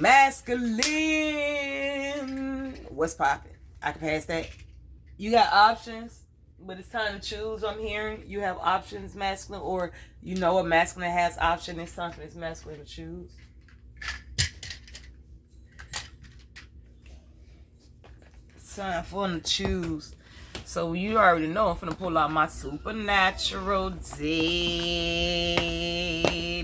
Masculine. What's popping? I can pass that. You got options, but it's time to choose. I'm hearing you have options, masculine, or you know a masculine has option. It's time for this masculine to choose. It's time for them to choose. So you already know I'm finna pull out my supernatural deck.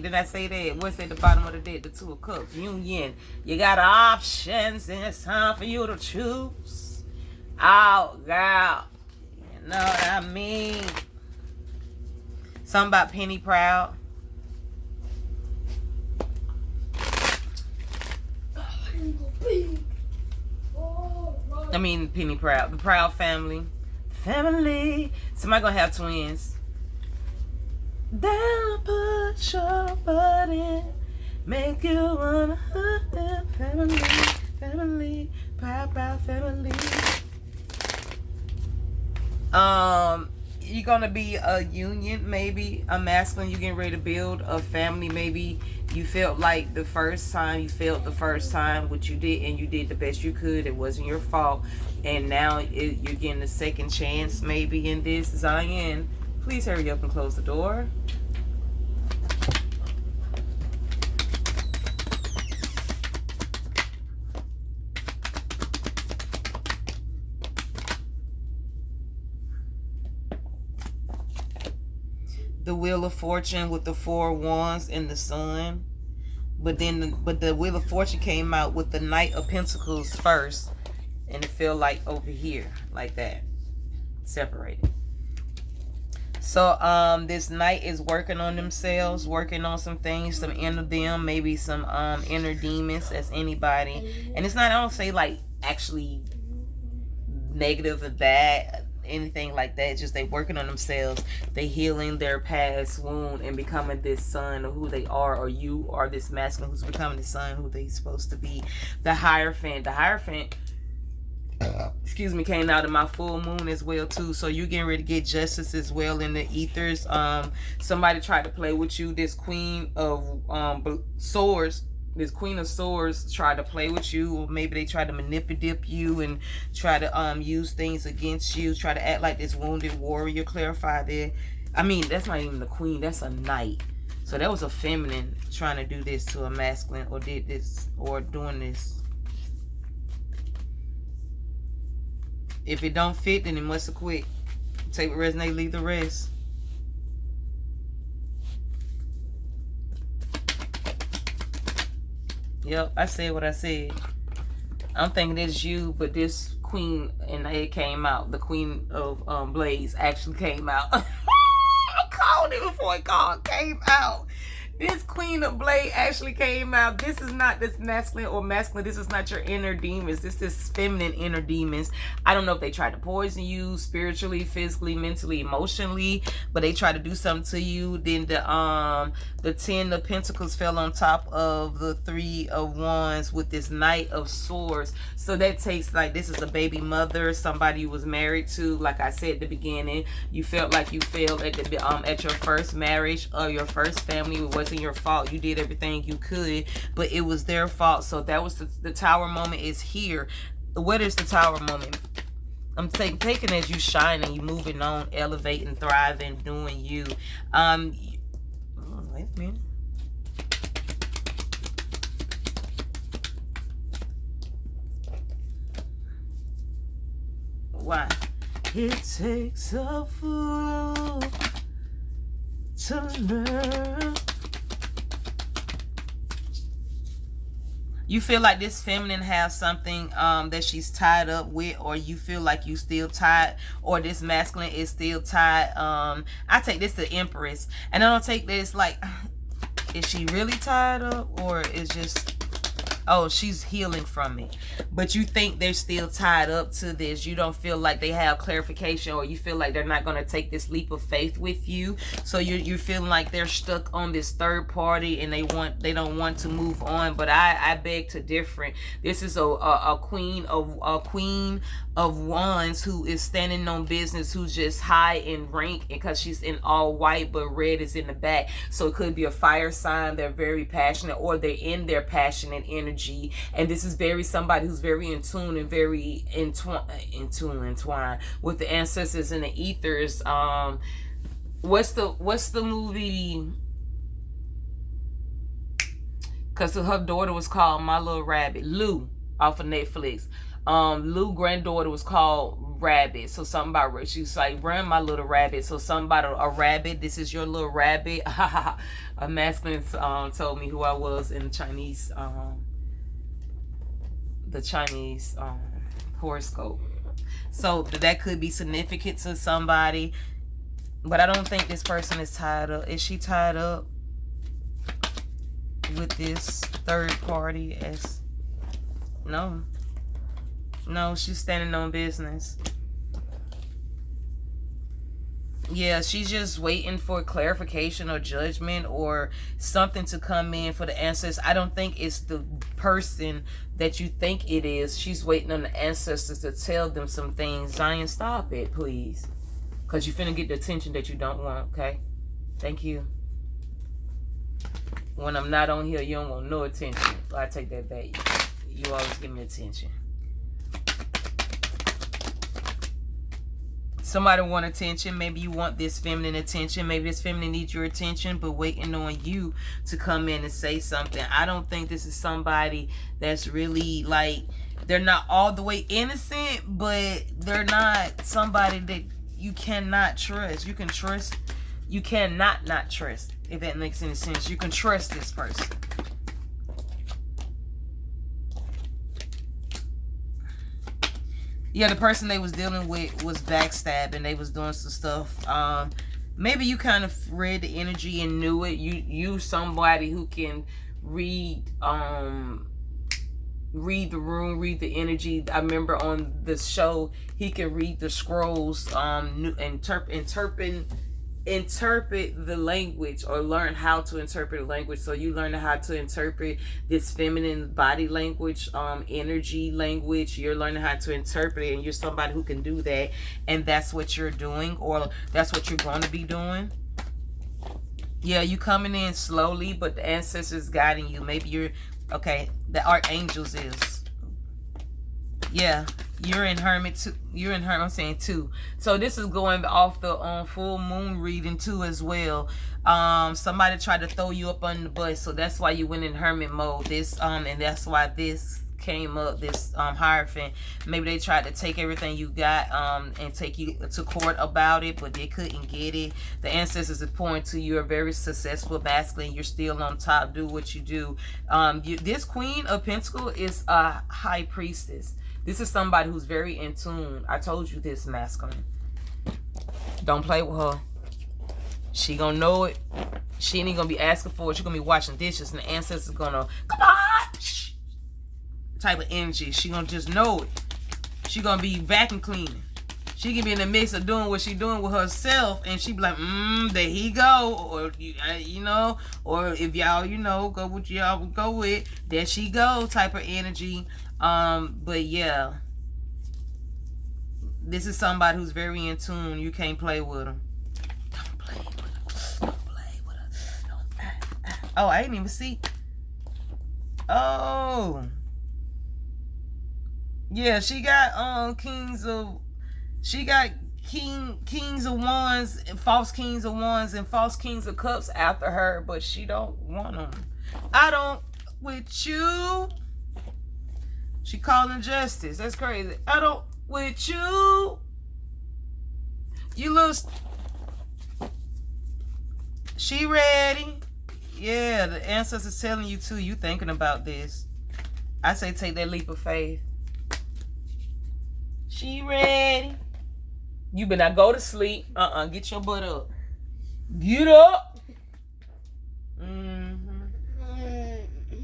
Did I say that? What's at the bottom of the deck? The Two of Cups. Union. You got options and it's time for you to choose. Oh, girl. You know what I mean? Something about Penny Proud. I mean Penny Proud. The Proud family. Family. Somebody gonna have twins. Down, put your butt in. Make you wanna hurt them. Family. Family. Proud, proud family. You're gonna be a union, maybe a masculine. You're getting ready to build a family. Maybe you felt like the first time what you did, and you did the best you could. It wasn't your fault, and now you're getting a second chance maybe in this. Zion, please hurry up and close the door. The Wheel of Fortune with the 4 wands and the sun, but the Wheel of Fortune came out with the Knight of Pentacles first, and it felt like over here like that, separated. So this Knight is working on themselves, working on some things, some inner them, maybe some inner demons as anybody. And it's not, I don't say like actually negative and bad, anything like that. It's just they working on themselves. They healing their past wound and becoming this son of who they are, or you are this masculine who's becoming the son who they supposed to be. The Hierophant. The Hierophant, excuse me, came out of my full moon as well too. So you're getting ready to get justice as well in the ethers. Somebody tried to play with you. This Queen of Swords. This Queen of Swords tried to play with you, or maybe they tried to manipulate you and try to use things against you, try to act like this wounded warrior. Clarify that. I mean, that's not even the queen, that's a knight. So that was a feminine trying to do this to a masculine, or did this, or doing this. If it don't fit, then it must have quit. Take what resonate, leave the rest. Yep, I said what I said. I'm thinking it's you, but this queen, and it came out. The Queen of Blades actually came out. I called it before it came out. This Queen of Blade actually came out. This is not this masculine or masculine. This is not your inner demons. This is feminine inner demons. I don't know if they tried to poison you spiritually, physically, mentally, emotionally, but they tried to do something to you. Then the 10 of Pentacles fell on top of the 3 of Wands with this Knight of Swords. So that takes, like, this is a baby mother, somebody you was married to. Like I said at the beginning, you felt like you failed at the at your first marriage or your first family. It wasn't your fault. You did everything you could, but it was their fault. So that was the Tower moment is here. What is the Tower moment? I'm taking as you shining, you moving on, elevating, thriving, doing you. Wait a minute. Why? It takes a fool to learn. You feel like this feminine has something that she's tied up with, or you feel like you still tied, or this masculine is still tied. I take this to Empress, and I don't take this like, is she really tied up, or is just, oh, she's healing from it. But you think they're still tied up to this. You don't feel like they have clarification, or you feel like they're not going to take this leap of faith with you. So you're feeling like they're stuck on this third party, and they don't want to move on. But I beg to differ. This is a queen of wands who is standing on business, who's just high in rank, because she's in all white, but red is in the back. So it could be a fire sign. They're very passionate, or they're in their passionate energy. energy. And this is very somebody who's very in tune and very entwined with the ancestors and the ethers. What's the movie? Because her daughter was called My Little Rabbit, Lou, off of Netflix. Lou granddaughter was called Rabbit. So something about, she's like, run my little rabbit. So something about a rabbit. This is your little rabbit. A masculine told me who I was in the Chinese horoscope. So that could be significant to somebody. But I don't think this person is tied up. Is she tied up with this third party? No, she's standing on business. Yeah, she's just waiting for clarification or judgment or something to come in for the ancestors. I don't think it's the person that you think it is. She's waiting on the ancestors to tell them some things. Zion, stop it, please. Because you're finna get the attention that you don't want, okay? Thank you. When I'm not on here, you don't want no attention. So I take that back. You always give me attention. Somebody want attention. Maybe you want this feminine attention. Maybe this feminine needs your attention, but waiting on you to come in and say something. I don't think this is somebody that's really like, they're not all the way innocent, but they're not somebody that you cannot trust. You can trust. You cannot not trust, if that makes any sense. You can trust this person. Yeah, the person they was dealing with was backstabbing. They was doing some stuff. Maybe you kind of read the energy and knew it. You somebody who can read the room, read the energy. I remember on the show, he can read the scrolls, interpret the language, or learn how to interpret the language. So you learn how to interpret this feminine body language, energy language. You're learning how to interpret it, and you're somebody who can do that, and that's what you're doing, or that's what you're going to be doing. Yeah, you coming in slowly, but the ancestors guiding you. Maybe you're okay. The archangels is, yeah. You're in Hermit too. You're in Hermit. I'm saying too. So this is going off the full moon reading too as well. Somebody tried to throw you up on the bus, so that's why you went in Hermit mode. This and that's why this came up. This Hierophant. Maybe they tried to take everything you got and take you to court about it, but they couldn't get it. The ancestors is pointing to you. You're very successful masculine. You're still on top. Do what you do. This Queen of Pentacles is a high priestess. This is somebody who's very in tune. I told you this, masculine. Don't play with her. She gonna know it. She ain't gonna be asking for it. She gonna be washing dishes, and the ancestors gonna, come on, type of energy. She gonna just know it. She gonna be vacuum cleaning. She can be in the midst of doing what she doing with herself, and she be like, there he go, or you know, or if y'all, you know, go with y'all go with, there she go, type of energy. But yeah, this is somebody who's very in tune. You can't play with them. Don't play with them. Don't play with them. Oh, I didn't even see. Oh, yeah, she got kings of wands, false kings of wands, and false kings of cups after her, but she don't want them. I don't with you. She calling justice. That's crazy. I don't with you. You look. She ready. Yeah, the ancestors telling you too. You thinking about this. I say take that leap of faith. She ready. You better not go to sleep. Get your butt up. Get up.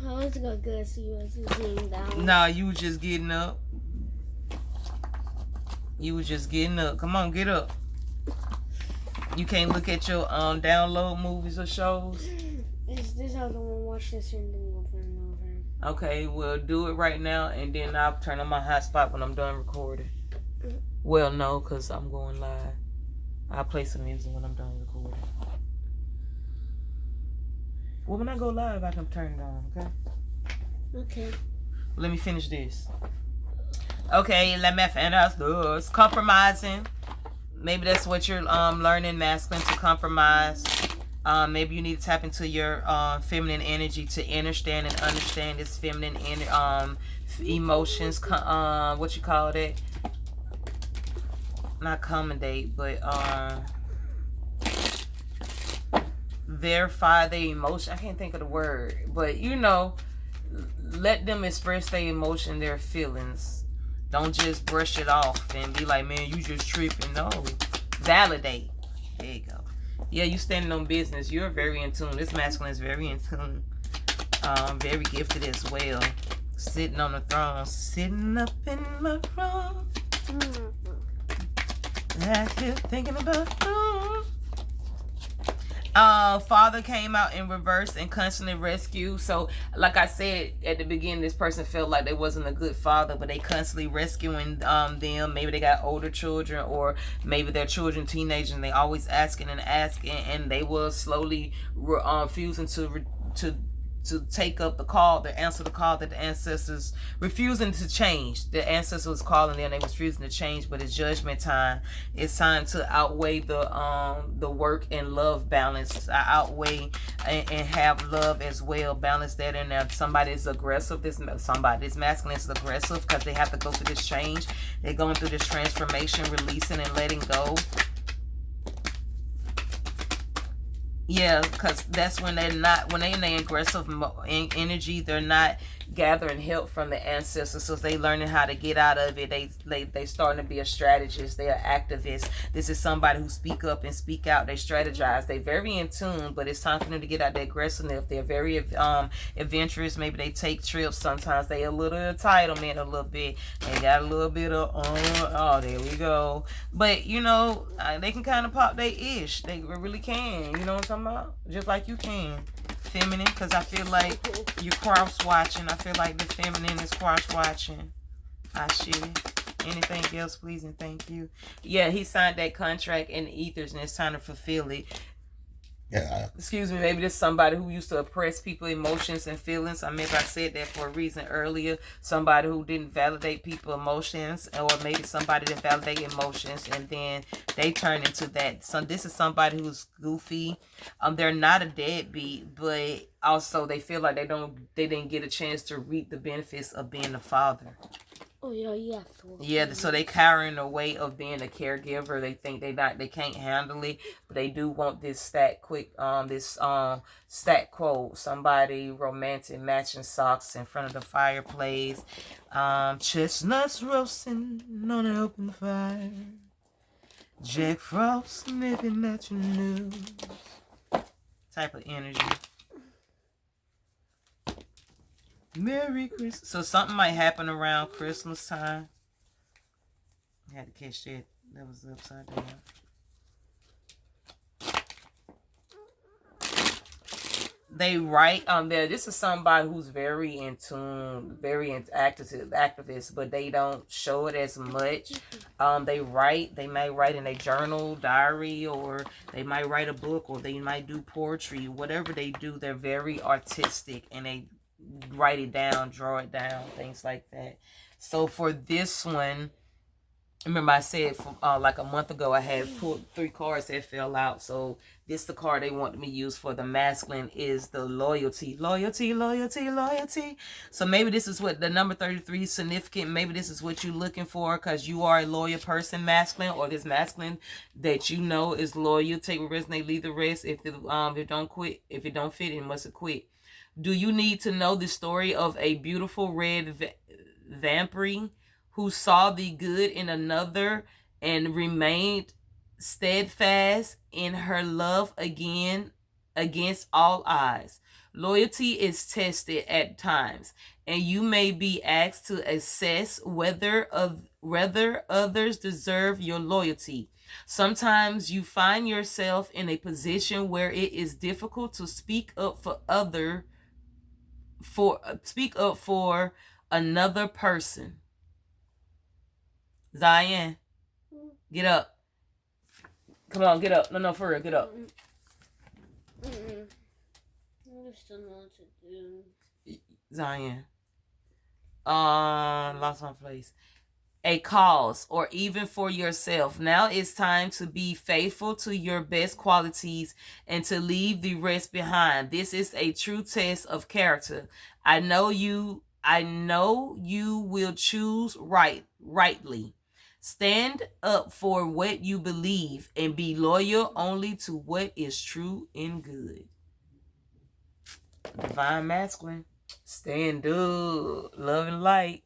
I was gonna go see you was sitting down. Nah, you was just getting up. You was just getting up. Come on, get up. You can't look at your download movies or shows. This other one. Watch this and then over and over. Okay, well do it right now, and then I'll turn on my hotspot when I'm done recording. Well, no, because I'm going live. I'll play some music when I'm done recording. Well, when I go live, I can turn it on, okay? Okay. Let me finish this. Okay, let me finish this. Compromising. Maybe that's what you're learning, masculine, to compromise. Maybe you need to tap into your feminine energy to understand and understand this feminine emotions. What you call it? Not accommodate, but verify their emotion. I can't think of the word, but let them express their emotion, their feelings. Don't just brush it off and be like, man, you just tripping. No, validate. There you go. Yeah, you standing on business. You're very in tune. This masculine is very in tune. Very gifted as well. Sitting on the throne, sitting up in my throne. I keep thinking about father came out in reverse and constantly rescue. So like I said at the beginning, this person felt like they wasn't a good father, but they constantly rescuing them. Maybe they got older children, or maybe their children teenagers, and they always asking, and they will slowly refusing to take up the call, to answer the call that the ancestors refusing to change. The ancestors was calling them, they was refusing to change, but it's judgment time. It's time to outweigh the work and love balance. Outweigh and have love as well. Balance that in there. Somebody is aggressive. This masculine is aggressive because they have to go through this change. They're going through this transformation, releasing and letting go. Yeah, because that's when they're in their aggressive energy, they're not gathering help from the ancestors, so they learning how to get out of it. They starting to be a strategist. They are activists. This is somebody who speak up and speak out. They strategize. They very in tune, but it's time for them to get out their aggressiveness. They're very adventurous. Maybe they take trips. Sometimes they a little entitlement, a little bit. They got a little bit of there we go. But they can kind of pop their ish. They really can. You know what I'm talking about? Just like you can. Feminine, because I feel like you're cross-watching. I feel like the feminine is cross-watching. I should. Anything else, please and thank you. Yeah, he signed that contract in the ethers, and it's time to fulfill it. Yeah. Excuse me, maybe there's somebody who used to oppress people's emotions and feelings. I said that for a reason earlier. Somebody who didn't validate people's emotions, or maybe somebody that validated emotions and then they turn into that. So this is somebody who's goofy. They're not a deadbeat, but also they feel like they didn't get a chance to reap the benefits of being a father. Oh yeah. Yeah, so they carrying the weight of being a caregiver. They think they can't handle it, but they do want this stack quote. Somebody romantic matching socks in front of the fireplace. Chestnuts roasting on an open fire. Jack Frost nipping at your nose. Type of energy. Merry Christmas. So something might happen around Christmas time. I had to catch that. That was upside down. They write there. This is somebody who's very in tune, very activist, but they don't show it as much. They might write in a journal, diary, or they might write a book, or they might do poetry. Whatever they do, they're very artistic, and they write it down, draw it down, things like that. So for this one, remember I said like a month ago, I had pulled 3 cards that fell out. So this the card they wanted me to use for the masculine is the loyalty. So maybe this is what the number 33 is significant. Maybe this is what you're looking for because you are a loyal person, masculine, or this masculine that is loyal. Take what resonate, leave the rest. If it don't fit, it must have quit. Do you need to know the story of a beautiful red vampire who saw the good in another and remained steadfast in her love against all odds? Loyalty is tested at times, and you may be asked to assess whether others deserve your loyalty. Sometimes you find yourself in a position where it is difficult to speak up for another person. Zion, get up. Come on, get up. No, for real, get up. I just don't know what to do. Zion, Lost my place. A cause, or even for yourself. Now it's time to be faithful to your best qualities and to leave the rest behind. This is a true test of character. I know you will choose rightly. Stand up for what you believe and be loyal only to what is true and good. Divine masculine. Stand up. Love and light.